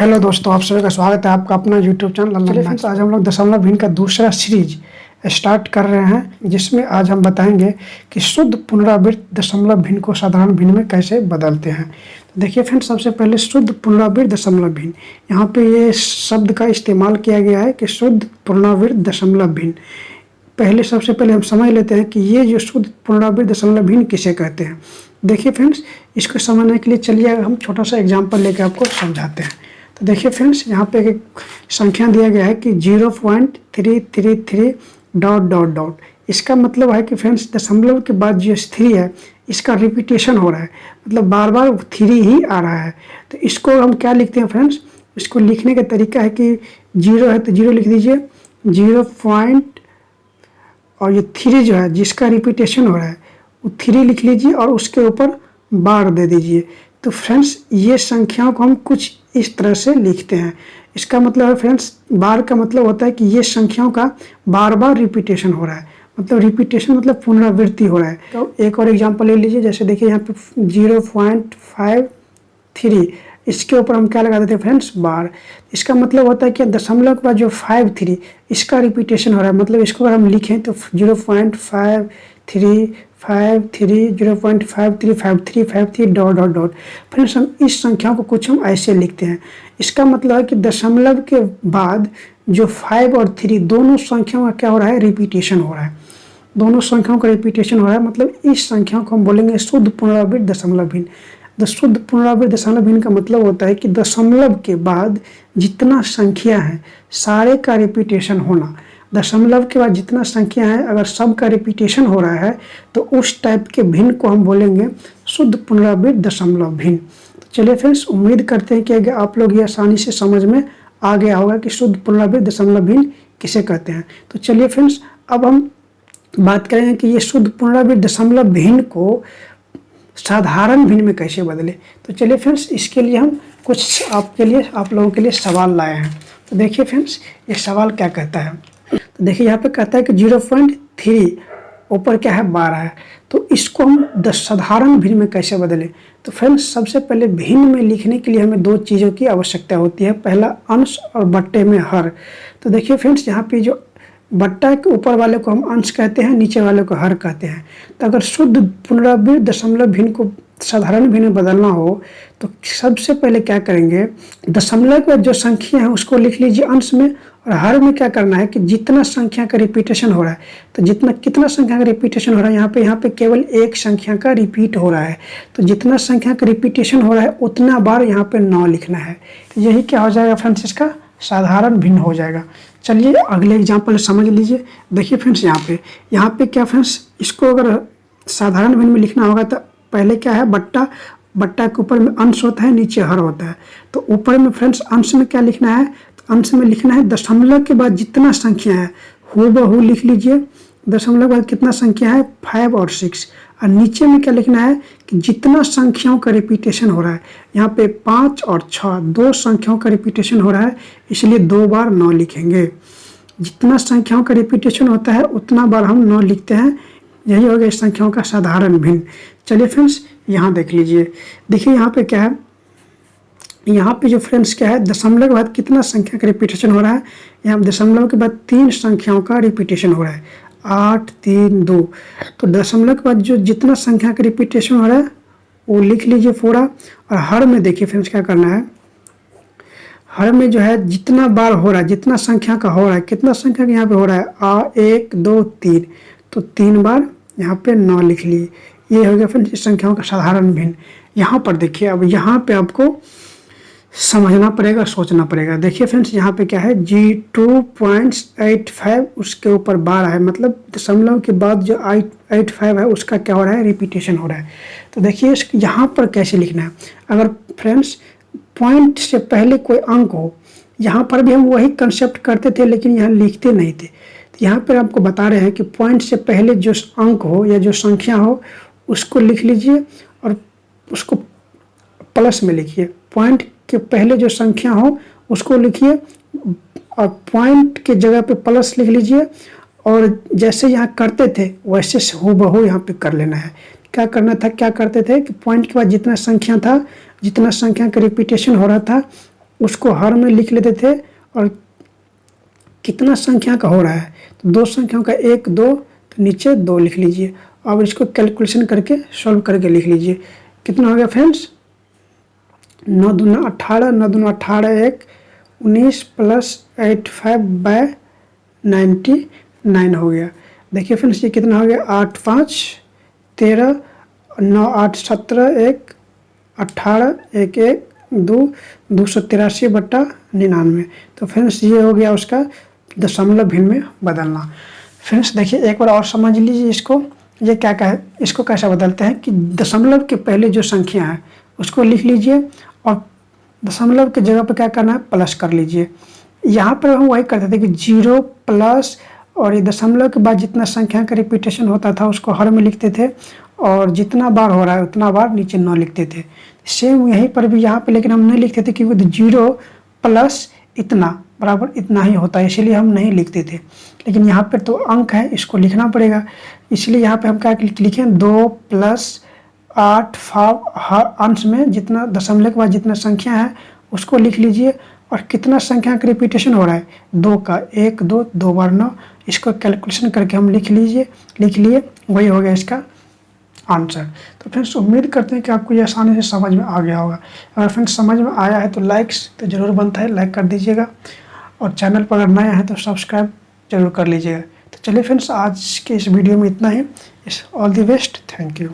Hello दोस्तों, आप सभी का स्वागत है आपका अपना यूट्यूब चैनल। चलिए फ्रेंड्स, आज हम लोग दशमलव भिन्न का दूसरा सीरीज स्टार्ट कर रहे हैं, जिसमें आज हम बताएंगे कि शुद्ध पुनरावृत्त दशमलव भिन्न को साधारण भिन्न में कैसे बदलते हैं। तो देखिए फ्रेंड्स, सबसे पहले शुद्ध पुनरावृत्त दशमलव भिन्न, यहाँ पे ये शब्द का इस्तेमाल किया गया है कि शुद्ध पुनरावृत्त दशमलव भिन्न। पहले सबसे पहले हम समझ लेते हैं कि ये जो शुद्ध पुनरावृत्त दशमलव भिन्न किसे कहते हैं। देखिए फ्रेंड्स, इसको समझने के लिए चलिए हम छोटा सा एग्जाम्पल लेकर आपको समझाते हैं। तो देखिए फ्रेंड्स, यहाँ पे एक संख्या दिया गया है कि 0.333 ... इसका मतलब है कि फ्रेंड्स दशमलव के बाद जो 3 है इसका रिपीटेशन हो रहा है, मतलब बार बार 3 ही आ रहा है। तो इसको हम क्या लिखते हैं फ्रेंड्स, इसको लिखने का तरीका है कि 0 है तो 0 लिख दीजिए, 0 और ये 3 जो है जिसका रिपीटेशन हो रहा है वो 3 लिख लीजिए और उसके ऊपर बार दे दीजिए। तो फ्रेंड्स ये संख्याओं को हम कुछ इस तरह से लिखते हैं। इसका मतलब है फ्रेंड्स, बार का मतलब होता है कि ये संख्याओं का बार बार रिपीटेशन हो रहा है, मतलब रिपीटेशन मतलब पुनरावृत्ति हो रहा है। तो एक और एग्जांपल ले लीजिए, जैसे देखिए यहाँ पे 0.53, इसके ऊपर हम क्या लगा देते हैं फ्रेंड्स, बार। इसका मतलब होता है कि दशमलव के बाद जो 53 इसका रिपीटेशन हो रहा है, मतलब इसको अगर हम लिखें तो 0.5353 0.5353 ... फ्रेंड्स हम इस संख्या को कुछ हम ऐसे लिखते हैं। इसका मतलब है कि दशमलव के बाद जो 5 और 3 दोनों संख्याओं का क्या हो रहा है, रिपीटेशन हो रहा है। दोनों संख्याओं का रिपीटेशन हो रहा है, मतलब इस संख्या को हम बोलेंगे शुद्ध पुनरावृत्त दशमलव भिन्न। शुद्ध पुनरावृत्त दशमलव भिन्न का मतलब होता है कि दशमलव के बाद जितना संख्या है सारे का रिपीटेशन होना। दशमलव के बाद जितना संख्या है अगर सब का रिपीटेशन हो रहा है तो उस टाइप के भिन्न को हम बोलेंगे शुद्ध पुनरावृत्त दशमलव भिन्न। तो चलिए फ्रेंड्स, उम्मीद करते हैं कि आप लोग ये आसानी से समझ में आ गया होगा कि शुद्ध पुनरावृत्त दशमलव भिन्न किसे कहते हैं। तो चलिए फ्रेंड्स, अब हम बात करेंगे कि ये शुद्ध पुनरावृत्त दशमलव भिन्न को साधारण भिन्न में कैसे बदले। तो चलिए फ्रेंड्स, इसके लिए हम कुछ आप लोगों के लिए सवाल लाए हैं। तो देखिए फ्रेंड्स, ये सवाल क्या कहता है। तो देखिए यहाँ पे कहता है कि 0.3 ऊपर क्या है, 12 है, तो इसको हम साधारण भिन्न में कैसे बदलें। तो फ्रेंड्स सबसे पहले भिन्न में लिखने के लिए हमें 2 चीज़ों की आवश्यकता होती है, पहला अंश और बट्टे में हर। तो देखिए फ्रेंड्स, यहाँ पे जो बट्टा के ऊपर वाले को हम अंश कहते हैं, नीचे वाले को हर कहते हैं। तो अगर शुद्ध पुनरावृत्त दशमलव भिन्न को साधारण भिन्न में बदलना हो तो सबसे पहले क्या करेंगे, दशमलव के बाद जो संख्या है उसको लिख लीजिए अंश में, और हर में क्या करना है कि जितना संख्या का रिपीटेशन हो रहा है, तो कितना संख्या का रिपीटेशन हो रहा है, यहाँ पे केवल एक संख्या का रिपीट हो रहा है, तो जितना संख्या का रिपीटेशन हो रहा है उतना बार यहाँ पे 9 लिखना है। तो यही क्या हो जाएगा फ्रेंड्स, इसका साधारण भिन्न हो जाएगा। चलिए अगले एग्जाम्पल समझ लीजिए। देखिए फ्रेंड्स, यहाँ पे क्या फ्रेंड्स, इसको अगर साधारण भिन्न में लिखना होगा तो पहले क्या है, बट्टा के ऊपर में अंश होता है, नीचे हर होता है। तो ऊपर में फ्रेंड्स अंश में क्या लिखना है, तो अंश में लिखना है दशमलव के बाद जितना संख्या है हूबहू लिख लीजिए। दशमलव के बाद कितना संख्या है, 5 और 6। और नीचे में क्या लिखना है कि जितना संख्याओं का रिपीटेशन हो रहा है, यहाँ पे 5 और 6 2 संख्याओं का रिपीटेशन हो रहा है, इसलिए 2 बार 9 लिखेंगे। जितना संख्याओं का रिपीटेशन होता है उतना बार हम 9 लिखते हैं। यही हो गया इस संख्याओं का साधारण भिन्न। चलिए फ्रेंड्स, यहाँ देख लीजिए। देखिए यहाँ पे क्या है, यहाँ पे जो फ्रेंड्स क्या है, दशमलव के बाद कितना संख्या का रिपीटेशन हो रहा है, यहाँ दशमलव के बाद 3 संख्याओं का रिपीटेशन हो रहा है, 8 3 2। तो दशमलव के बाद जो जितना संख्या का रिपीटेशन हो रहा है वो लिख लीजिए पूरा। और हर में देखिए फ्रेंड्स क्या करना है, हर में जो है जितना बार हो रहा है, जितना संख्या का हो रहा है, कितना संख्या का यहाँ पे हो रहा है, 1 2 3, तो 3 बार यहाँ पे 9 लिख लिए। ये हो गया फ्रेंड्स इस संख्याओं का साधारण भिन्न। यहाँ पर देखिए, अब यहाँ पे आपको समझना पड़ेगा, सोचना पड़ेगा। देखिए फ्रेंड्स, यहाँ पे क्या है, G2.85 उसके ऊपर 12 है, मतलब दशमलव के बाद जो 85 है उसका क्या हो रहा है, रिपीटेशन हो रहा है। तो देखिए यहाँ पर कैसे लिखना है। अगर फ्रेंड्स पॉइंट से पहले कोई अंक हो, यहाँ पर भी हम वही कंसेप्ट करते थे लेकिन यहाँ लिखते नहीं थे। तो यहाँ पर आपको बता रहे हैं कि पॉइंट से पहले जो अंक हो या जो संख्या हो उसको लिख लीजिए और उसको प्लस में लिखिए। पॉइंट के पहले जो संख्या हो उसको लिखिए और पॉइंट के जगह पे प्लस लिख लीजिए, और जैसे यहाँ करते थे वैसे हूबहू यहाँ पे कर लेना है। क्या करना था, क्या करते थे कि पॉइंट के बाद जितना संख्या था, जितना संख्या का रिपीटेशन हो रहा था उसको हर में लिख लेते थे और कितना संख्या का हो रहा है तो दो संख्याओं का 1 2 तो नीचे 2 लिख लीजिए। अब इसको कैलकुलेशन करके सॉल्व करके लिख लीजिए। कितना हो गया फ्रेंड्स, 9 दूना 18, 9 दूना 18 1 19 प्लस 85/99 हो गया। देखिए फ्रेंड्स ये कितना हो गया, 8 5 13 9 8 17 1 18 1 1 2 283/99। तो फ्रेंड्स ये हो गया उसका दशमलव भिन्न में बदलना। फ्रेंड्स देखिए एक बार और समझ लीजिए इसको, ये क्या है, इसको कैसा बदलते हैं कि दशमलव के पहले जो संख्या है उसको लिख लीजिए और दशमलव के जगह पर क्या करना है, प्लस कर लीजिए। यहाँ पर हम वही करते थे कि 0 प्लस और ये दशमलव के बाद जितना संख्या का रिपीटेशन होता था उसको हर में लिखते थे और जितना बार हो रहा है उतना बार नीचे 9 लिखते थे। सेम यहीं पर भी यहाँ पे लेकिन हम नहीं लिखते थे क्योंकि 0 प्लस इतना बराबर इतना ही होता है, इसीलिए हम नहीं लिखते थे। लेकिन यहाँ पर तो अंक है, इसको लिखना पड़ेगा, इसलिए यहाँ पे हम क्या लिखें 2 प्लस 8 हर अंश में जितना दशमलव के बाद जितना संख्या है उसको लिख लीजिए और कितना संख्या का रिपीटेशन हो रहा है 2 का 1 2 2 बार 9, इसको कैलकुलेशन करके हम लिख लिए, वही हो गया इसका आंसर। तो फ्रेंड्स उम्मीद करते हैं कि आपको ये आसानी से समझ में आ गया होगा। अगर फ्रेंड्स समझ में आया है तो लाइक्स तो ज़रूर बनता है, लाइक कर दीजिएगा और चैनल पर अगर नया है तो सब्सक्राइब जरूर कर लीजिएगा। तो चलिए फ्रेंड्स आज के इस वीडियो में इतना ही। All the best, thank you.